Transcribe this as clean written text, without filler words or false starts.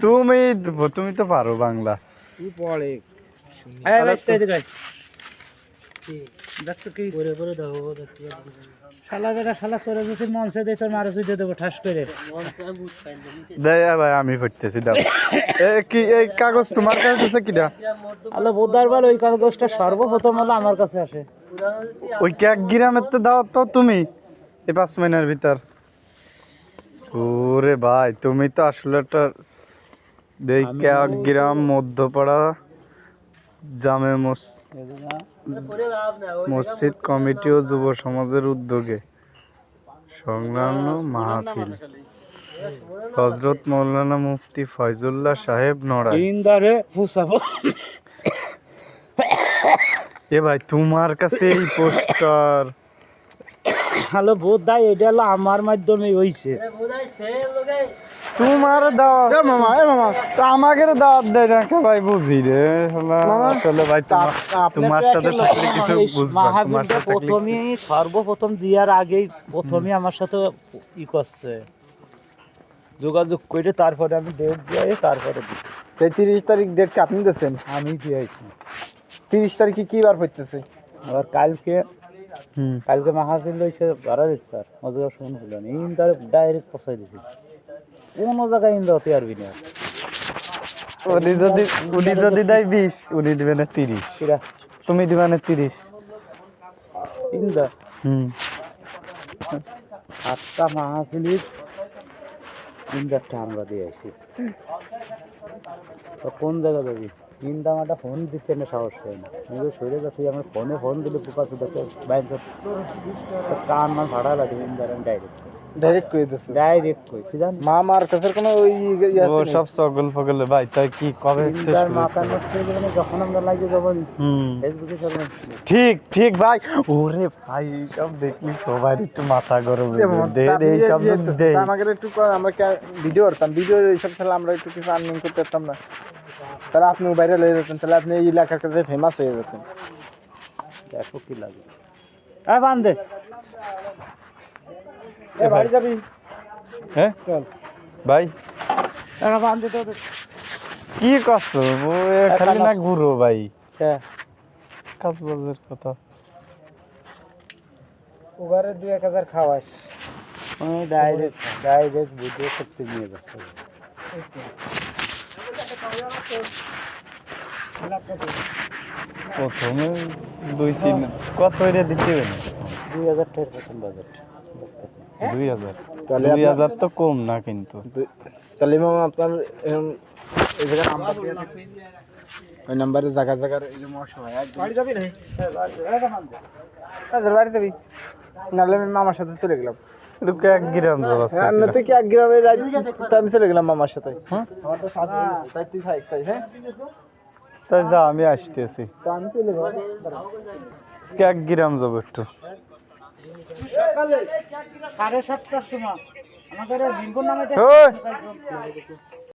তুমি তুমি তো পারো বাংলা। তুই পড়ে ভাই আমি পড়তেছি দাও। কি এই কাগজ তোমার কাছে আছে কিটা? আলো বোধার বল ওই কাগজটা সর্বপ্রথম হলো আমার কাছে আসে। ওই এক গ্রামের তো দাও তো তুমি এই 5 মিনিটের ভিতর। ওরে ভাই তুমি তো আসলে একটা দেখে এক গ্রাম মধ্যপাড়া জামে মসজিদ কমিটি ও যুব সমাজের উদ্যোগে সংলগ্ন মাহফিল হযরত মাওলানা মুফতি ফয়জুল্লাহ সাহেব নড়াই। এ ভাই তোমার কাছে এই পোস্টার? হ্যালো বোধ এটা হলো আমার মাধ্যমে হইছে। তোমার দাওয়াত মামা তো আমাকে দাওয়াত দেয় না কে ভাই বুঝি রে আসলে ভাই তোমার সাথে থাকলে কিছু বুঝবা। তোমার সাথে প্রথমে সর্বপ্রথম দিয়ার আগেই প্রথমে আমার সাথে ই করছে যোগাযোগ করে, তারপরে আমি ডেট দিয়ে তারপরে দিচ্ছি। 30 তারিখ ডেট কি আপনি দিয়েছেন? আমি দিয়েছি। 30 তারিখে কি বার পড়তেছে? আবার কালকে মাহফিল হয়েছে ধরা দিচ্ছে স্যার মজা শুন হলো না ইন্টার ডাইরেক্ট পৌঁছাই দিছি কোনো জায়গায় ইন্টার হতে পারবি না। উনি যদি দেয় 20 উনি দিবে না 30, তুমি দিবে না 30 ইন্টার আটটা মাহফিলের ইন্টারটা আমরা দিয়ে আসি। তো কোন জায়গা যাবি? কিন্তু আমারটা ফোন দিচ্ছে না, সাহস হয় না। নিজে সরে যাচ্ছি আমার ফোন দিলে পোকা চুদাকে বাইক কান আমার ভাড়া লাগে ডাইরেক্ট করে দিচ্ছে। ডাইরেক্ট কই তুই জান মামার কাছে কোনো ওই ও সব সকল ফগলে ভাই তাই কি কবে তার মাথা নষ্ট হয়ে যাবে যখন আমরা লাগে যাবো ফেসবুকে চলবে। ঠিক ঠিক ভাই। ওরে ভাই সব দেখলি সবার একটু মাথা গরম দে এই সব দে আমাকে একটু আমরা ভিডিও করতাম, ভিডিও এইসব তাহলে আমরা একটু কিছু আর্নিং করতে পারতাম না? তাহলে আপনি বাইরে লয়ে যেতেন, তাহলে আপনি এই এলাকার কাছে ফেমাস হয়ে যেতেন। দেখো কি লাগে বান্ধে বাড়ি যাবি? হ্যাঁ চল ভাই বান্ধে তো কি করছো খালি না ঘুরো ভাই। হ্যাঁ কাজ বাজের কথা ওবারে 2-1000 খাওয়াস ডাইরেক্ট ভিডিও করতে নিয়ে যাচ্ছে। প্রথমে 2-3 কত এরিয়া দিতে হবে না 2000 টাকার প্রথম বাজেট 2000 2000 তো কম না কিন্তু। তাহলে মামা আপনার এই জায়গার নাম্বার দিয়ে ওই নাম্বারে জায়গার এই যে মশাই বাড়ি যাবি না? বাড়ি যাবি নাহলে আমি মামার সাথে চলে গেলাম। এক গ্রাম না তুই কি এক গ্রামে আমি চলে গেলাম মামার সাথে। হ্যাঁ আমার তো তাই তুই তাই হ্যাঁ তাই যা আমি আসতেছি তো আমি চলে গেলাম। এক গ্রাম যাবো একটু সকালে 7:30টার সময় আমাদের বিঙ্কুর নামে